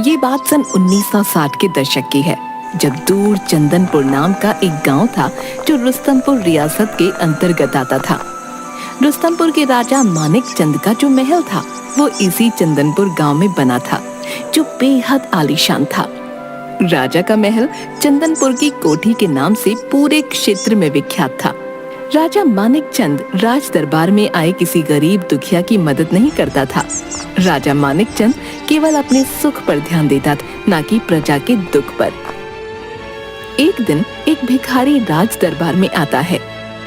ये बात सन 1960 के दशक की है, जब दूर चंदनपुर नाम का एक गांव था जो रुस्तमपुर रियासत के अंतर्गत आता था। रुस्तमपुर के राजा मानिक चंद का जो महल था वो इसी चंदनपुर गांव में बना था, जो बेहद आलीशान था। राजा का महल चंदनपुर की कोठी के नाम से पूरे क्षेत्र में विख्यात था। राजा मानिक चंद राज दरबार में आए किसी गरीब दुखिया की मदद नहीं करता था। राजा मानिक चंद केवल अपने सुख पर ध्यान देता था, न कि प्रजा के दुख पर। एक दिन एक भिखारी राज दरबार में आता है।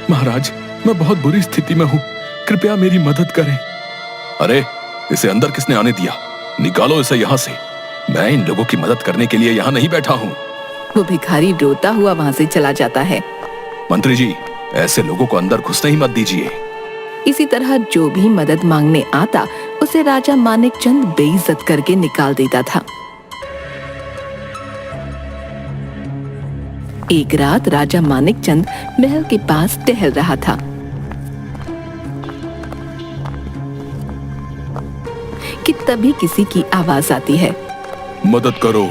महाराज, मैं बहुत बुरी स्थिति में हूँ, कृपया मेरी मदद करें। अरे, इसे अंदर किसने आने दिया? निकालो इसे यहाँ से। मैं इन लोगों की मदद करने के लिए यहाँ नहीं बैठा हूँ। वो भिखारी रोता हुआ वहाँ से चला जाता है। मंत्री जी, ऐसे लोगों को अंदर घुसने ही मत दीजिए। इसी तरह जो भी मदद मांगने आता उसे राजा मानिक चंद बेइज्जत करके निकाल देता था। एक रात राजा मानिक चंद महल के पास टहल रहा था कि तभी किसी की आवाज आती है। मदद करो,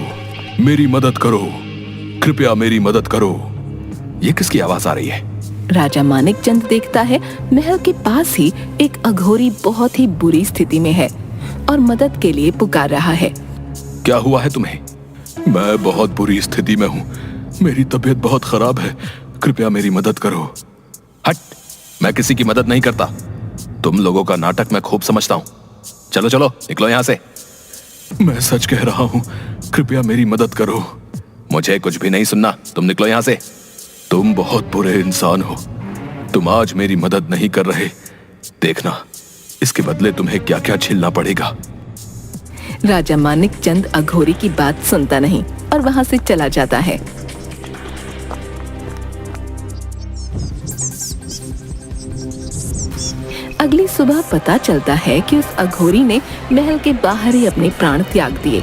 मेरी मदद करो, कृपया मेरी मदद करो। ये किसकी आवाज आ रही है? राजा मानिक चंद देखता है महल के पास ही एक अघोरी बहुत ही बुरी स्थिति में है और मदद के लिए पुकार रहा है। क्या हुआ है तुम्हें? मैं बहुत बुरी स्थिति में हूँ, मेरी तबीयत बहुत खराब है, कृपया मेरी मदद करो। हट, मैं किसी की मदद नहीं करता। तुम लोगों का नाटक मैं खूब समझता हूँ। चलो चलो, निकलो यहाँ से। मैं सच कह रहा हूँ, कृपया मेरी मदद करो। मुझे कुछ भी नहीं सुनना, तुम निकलो यहाँ से। तुम बहुत बुरे इंसान हो, तुम आज मेरी मदद नहीं कर रहे। देखना, इसके बदले तुम्हें क्या क्या झेलना पड़ेगा। राजा मानिक चंद अघोरी की बात सुनता नहीं और वहां से चला जाता है। अगली सुबह पता चलता है कि उस अघोरी ने महल के बाहर ही अपने प्राण त्याग दिए।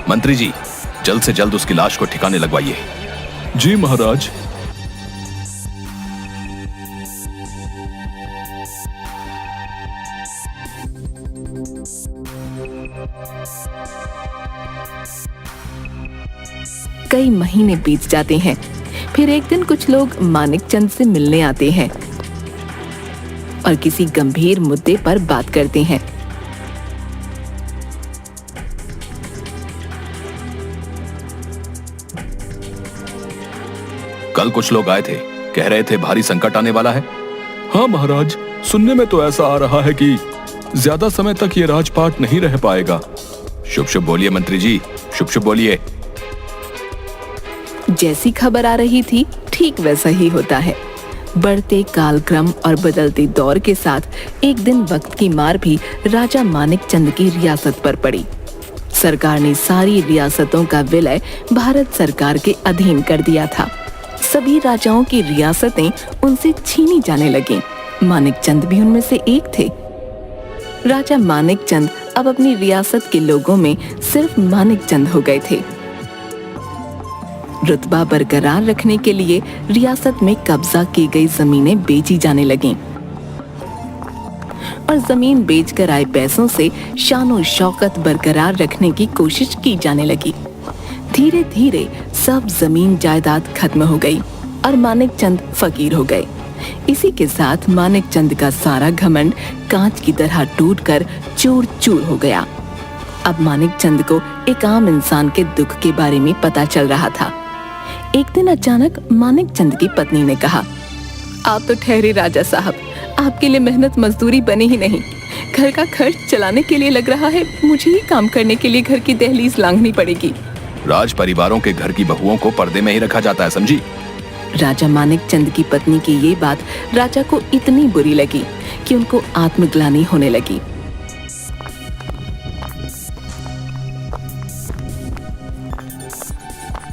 मंत्री जी, जल्द से जल्द उसकी लाश को ठिकाने लगवाइए। जी महाराज। कई महीने बीत जाते हैं। फिर एक दिन कुछ लोग मानिक चंद से मिलने आते हैं और किसी गंभीर मुद्दे पर बात करते हैं। कल कुछ लोग आए थे, कह रहे थे भारी संकट आने वाला है। हाँ महाराज, सुनने में तो ऐसा आ रहा है कि ज्यादा समय तक ये राजपाट नहीं रह पाएगा। शुभ शुभ बोलिए मंत्री जी, शुभ शुभ बोलिए। जैसी खबर आ रही थी ठीक वैसा ही होता है। बढ़ते कालक्रम और बदलते दौर के साथ एक दिन वक्त की मार भी राजा मानिक चंद की रियासत पर पड़ी। सरकार ने सारी रियासतों का विलय भारत सरकार के अधीन कर दिया था। सभी राजाओं की रियासतें उनसे छीनी जाने लगीं। मानिक चंद भी उनमें से एक थे। राजा मानिक चंद अब अपनी रियासत के लोगों में सिर्फ मानिक चंद हो गए थे। रुतबा बरकरार रखने के लिए रियासत में कब्जा की गई जमीनें बेची जाने लगीं और जमीन बेचकर आए पैसों से शान और शौकत बरकरार रखने की कोशिश की जाने लगी। धीरे धीरे सब जमीन जायदाद खत्म हो गई और मानिक चंद फकीर हो गए। इसी के साथ मानिक चंद का सारा घमंड कांच की तरह टूटकर चूर चूर हो गया। अब मानिक चंद को एक आम इंसान के दुख के बारे में पता चल रहा था। एक दिन अचानक मानिक चंद की पत्नी ने कहा, आप तो ठहरे राजा साहब, आपके लिए मेहनत मजदूरी बनी ही नहीं। घर का खर्च चलाने के लिए लग रहा है मुझे ही काम करने के लिए घर की दहलीज लांघनी पड़ेगी। राज परिवारों के घर की बहुओं को पर्दे में ही रखा जाता है, समझी? राजा मानिक चंद की पत्नी की ये बात राजा को इतनी बुरी लगी कि उनको आत्मग्लानि होने लगी।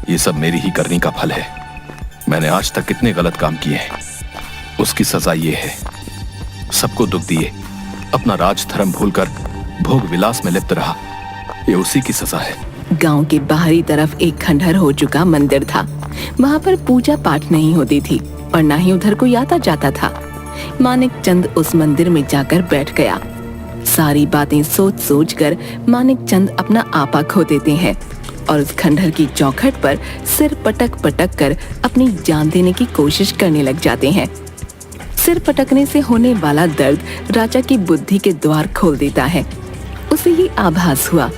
ये सब मेरी ही करनी का फल है। मैंने आज तक कितने गलत काम किए हैं, उसकी सजा ये है। सबको दुख दिए, अपना राज धर्म भूलकर भोग विलास में लिप्त रहा, ये उसी की सजा है। गांव के बाहरी तरफ एक खंडहर हो चुका मंदिर था। वहां पर पूजा पाठ नहीं होती थी और ना ही उधर कोई आता जाता था। मानिक चंद उस मंदिर में जाकर बैठ गया। सारी बातें सोच सोच कर मानिक चंद अपना आपा खो देते हैं और उस खंडहर की चौखट पर सिर पटक पटक कर अपनी जान देने की कोशिश करने लग जाते हैं। सिर पटकने से होने वाला दर्द राजा की बुद्धि के द्वार खोल देता है। उसे ये आभास हुआ,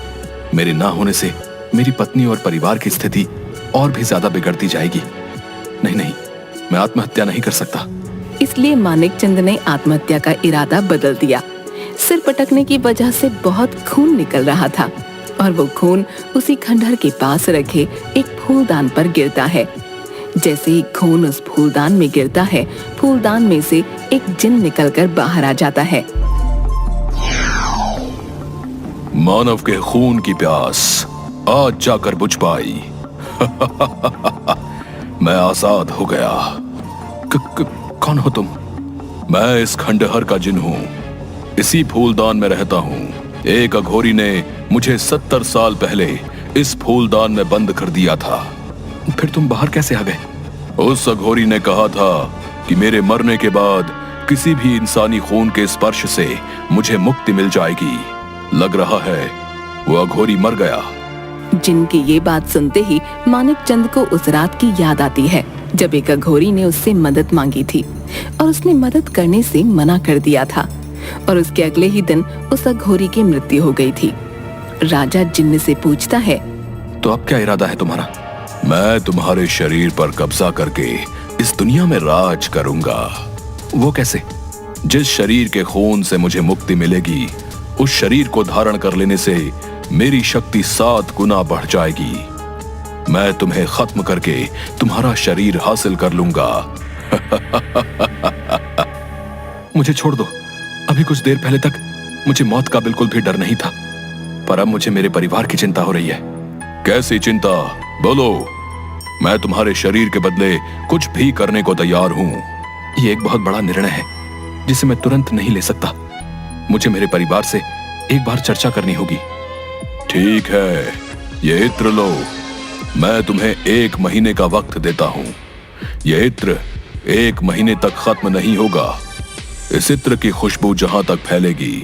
मेरे ना होने से मेरी पत्नी और परिवार की स्थिति और भी ज्यादा बिगड़ती जाएगी। नहीं नहीं, मैं आत्महत्या नहीं कर सकता। इसलिए मानिक चंद ने आत्महत्या का इरादा बदल दिया। सिर पटकने की वजह से बहुत खून निकल रहा था और वो खून उसी खंडहर के पास रखे एक फूलदान पर गिरता है। जैसे ही खून उस फूलदान में गिरता है, फूलदान में से एक जिन निकलकर बाहर आ जाता है। मानव के खून की प्यास आज जाकर बुझ पाई। मैं आजाद हो गया। कौन हो तुम? मैं इस खंडहर का जिन हूँ। इसी फूलदान में रहता हूँ। एक अघोरी ने मुझे 70 साल पहले इस फूलदान में बंद कर दिया था। फिर तुम बाहर कैसे आ गए? उस अघोरी ने कहा था कि मेरे मरने के बाद किसी भी इंसानी खून के स्पर्श से मुझे मुक्ति मिल जाएगी। लग रहा है वो अघोरी मर गया। जिनकी ये बात सुनते ही मानिक चंद को उस रात की याद आती है जब एक अघोरी ने उससे मदद मांगी थी और उसने मदद करने से मना कर दिया था और उसके अगले ही दिन उस अघोरी की मृत्यु हो गई थी। राजा जिन्न से पूछता है, तो अब क्या इरादा है तुम्हारा? मैं तुम्हारे शरीर पर कब्जा करके इस दुनिया में राज करूंगा। वो कैसे? जिस शरीर के खून से मुझे मुक्ति मिलेगी, उस शरीर को धारण कर लेने से मेरी शक्ति 7 गुना बढ़ जाएगी। मैं तुम्हें खत्म करके तुम्हारा शरीर हासिल कर लूंगा। मुझे छोड़ दो। अभी कुछ देर पहले तक मुझे मौत का बिल्कुल भी डर नहीं था, पर अब मुझे मेरे परिवार की चिंता हो रही है। कैसी चिंता? बोलो। मैं तुम्हारे शरीर के बदले कुछ भी करने को तैयार हूँ। ये एक बहुत बड़ा निर्णय है जिसे मैं तुरंत नहीं ले सकता। मुझे मेरे परिवार से एक बार चर्चा करनी होगी। ठीक है, ये इत्र लो। मैं तुम्हें 1 महीने का वक्त देता हूँ। ये इत्र 1 महीने तक खत्म नहीं होगा। इस इत्र की खुशबू जहां तक फैलेगी,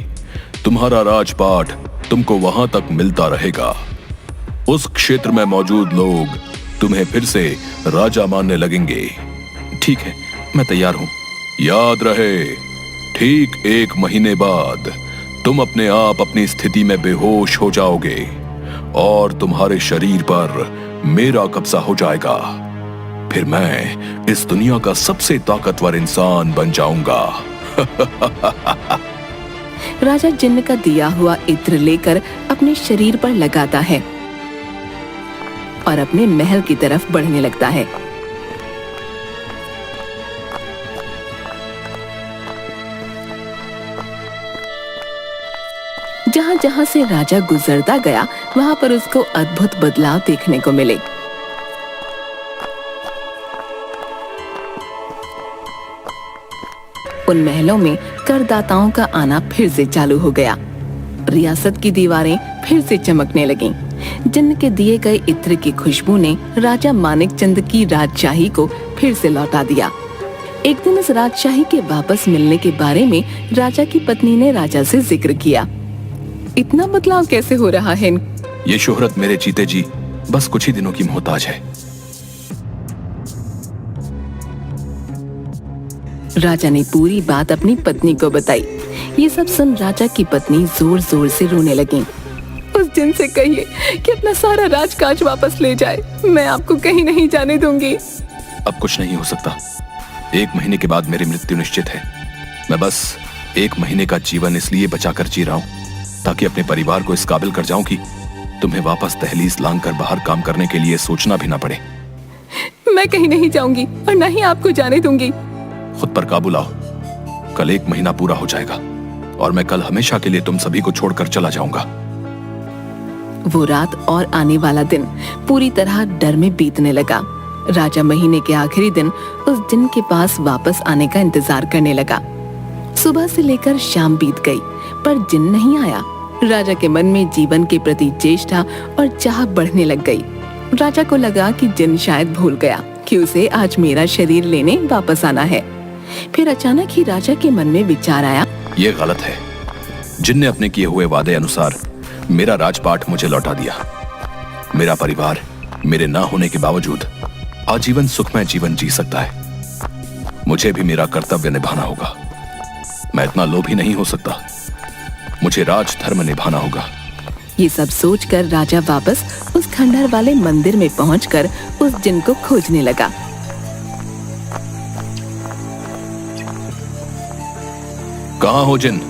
तुम्हारा राजपाट तुमको वहां तक मिलता रहेगा। उस क्षेत्र में मौजूद लोग तुम्हें फिर से राजा मानने लगेंगे। ठीक है, मैं तैयार हूँ। याद रहे, ठीक 1 महीने बाद तुम अपने आप अपनी स्थिति में बेहोश हो जाओगे और तुम्हारे शरीर पर मेरा कब्जा हो जाएगा। फिर मैं इस दुनिया का सबसे ताकतवर इंसान बन जाऊंगा। राजा जिन्न का दिया हुआ इत्र लेकर अपने शरीर पर लगाता है और अपने महल की तरफ बढ़ने लगता है। जहां जहां से राजा गुजरता गया, वहां पर उसको अद्भुत बदलाव देखने को मिले। उन महलों में करदाताओं का आना फिर से चालू हो गया। रियासत की दीवारें फिर से चमकने लगीं। जिन्न के दिए गए इत्र की खुशबू ने राजा मानिक चंद की राजशाही को फिर से लौटा दिया। एक दिन इस राजशाही के वापस मिलने के बारे में राजा की पत्नी ने राजा से जिक्र किया। इतना बदलाव कैसे हो रहा है? ये शोहरत मेरे जीते जी बस कुछ ही दिनों की मोहताज है। राजा ने पूरी बात अपनी पत्नी को बताई। ये सब सुन राजा की पत्नी जोर जोर से रोने लगी। उस जिन से कहिए कि अपना सारा राजकाज वापस ले जाए। मैं आपको कहीं नहीं जाने दूंगी। अब कुछ नहीं हो सकता। 1 महीने के बाद मेरी मृत्यु निश्चित है। मैं बस 1 महीने का जीवन इसलिए बचाकर जी रहा हूँ ताकि अपने परिवार को इस काबिल कर जाऊं कि तुम्हें वापस दहलीज लांग कर बाहर काम करने के लिए सोचना भी ना पड़े। मैं कहीं नहीं जाऊंगी और न ही आपको जाने दूंगी। खुद पर काबू लाओ। कल 1 महीना पूरा हो जाएगा और मैं कल हमेशा के लिए तुम सभी को छोड़कर चला जाऊंगा। वो रात और आने वाला दिन पूरी तरह डर में बीतने लगा। राजा महीने के आखिरी दिन उस जिन के पास वापस आने का इंतजार करने लगा। सुबह से लेकर शाम बीत गई पर जिन नहीं आया। राजा के मन में जीवन के प्रति चेष्टा और चाह बढ़ने लग गई। राजा को लगा कि जिन शायद भूल गया कि उसे आज मेरा शरीर लेने वापस आना है। फिर अचानक ही राजा के मन में विचार आया। ये गलत है। जिन ने अपने किए हुए वादे अनुसार मेरा राजपाट मुझे लौटा दिया, मेरा परिवार मेरे ना होने के बावजूद आजीवन सुखमय जीवन जी सकता है। मुझे भी मेरा कर्तव्य निभाना होगा। मैं इतना लोभी नहीं हो सकता। मुझे राजधर्म निभाना होगा। ये सब सोचकर राजा वापस उस खंडहर वाले मंदिर में पहुंचकर उस जिन को खोजने लगा। कहाँ हो जिन?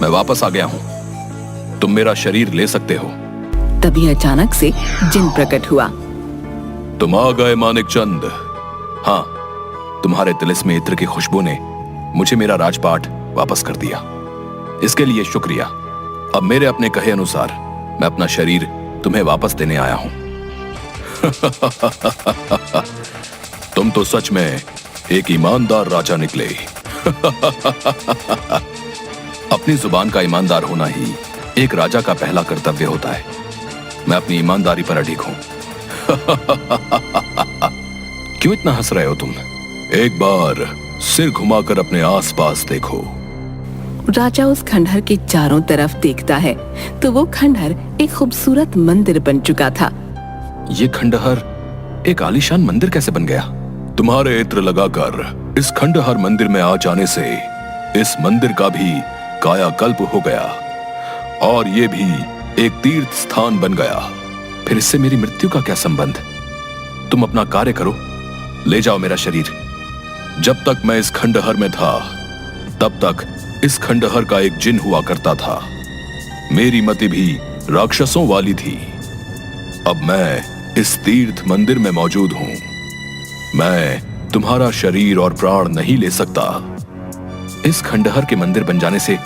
मैं वापस आ गया हूँ। तुम मेरा शरीर ले सकते हो। तभी अचानक से जिन प्रकट हुआ। तुम आ गए मानिक चंद। हाँ, तुम्हारे तिलिस्मी इत्र की खुशबू ने मुझे मेरा राजपाट वापस कर दिया। इसके लिए शुक्रिया। अब मेरे अपने कहे अनुसार मैं अपना शरीर तुम्हें वापस देने आया हूं। तुम तो सच में एक ईमानदार राजा निकले। अपनी जुबान का ईमानदार होना ही एक राजा का पहला कर्तव्य होता है। मैं अपनी ईमानदारी पर अडिग हूं। क्यों इतना हंस रहे हो तुम? एक बार सिर घुमाकर अपने आसपास देखो। राजा उस खंडहर के चारों तरफ देखता है तो वो खंडहर एक खूबसूरत मंदिर बन चुका था। ये खंडहर एक आलीशान मंदिर कैसे बन गया? तुम्हारे इत्र लगाकर इस खंडहर मंदिर में आ जाने से इस मंदिर का भी कायाकल्प हो गया और ये भी एक तीर्थ स्थान बन गया। फिर इससे मेरी मृत्यु का क्या संबंध? तुम अपना कार्य करो, ले जाओ मेरा शरीर। जब तक मैं इस खंडहर में था तब तक इस खंडहर का एक जिन हुआ करता था। मेरी मति भी राक्षसों वाली थी। अब मैं इस तीर्थ मंदिर में मौजूद हूं। मैं तुम्हारा शरीर और प्राण नहीं ले सकता। इस खंडहर के मंदिर बन जाने से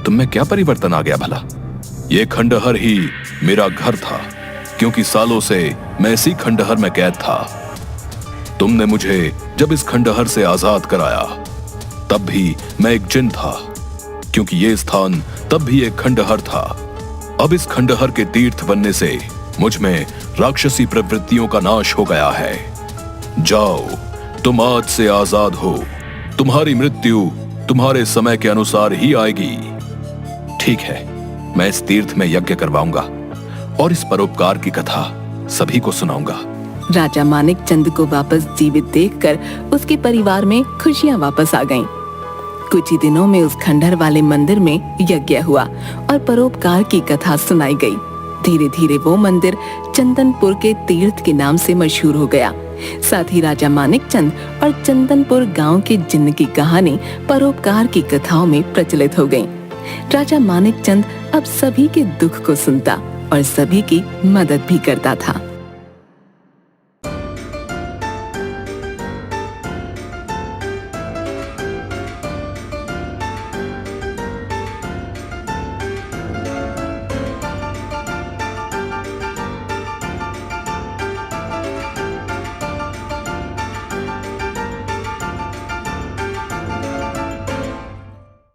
तुम में क्या परिवर्तन आ गया भला? यह खंडहर ही मेरा घर था, क्योंकि सालों से मैं इसी खंडहर में कैद था। तुमने मुझे जब इस खंडहर से आजाद कराया तब भी मैं एक जिन था, क्योंकि यह स्थान तब भी एक खंडहर था। अब इस खंडहर के तीर्थ बनने से मुझ में राक्षसी प्रवृत्तियों का नाश हो गया है। जाओ, तुम आज से आजाद हो। तुम्हारी मृत्यु तुम्हारे समय के अनुसार ही आएगी। ठीक है, मैं इस तीर्थ में यज्ञ करवाऊंगा और इस परोपकार की कथा सभी को सुनाऊंगा। राजा मानिक चंद को वापस जीवित देखकर उसके परिवार में खुशियां वापस आ गईं। कुछ ही दिनों में उस खंडहर वाले मंदिर में यज्ञ हुआ और परोपकार की कथा सुनाई गई। धीरे धीरे वो मंदिर चंदनपुर के तीर्थ के नाम से मशहूर हो गया। साथ ही राजा मानिक चंद और चंदनपुर गांव के जिन्न की कहानी परोपकार की कथाओं में प्रचलित हो गई। राजा मानिक चंद अब सभी के दुख को सुनता और सभी की मदद भी करता था।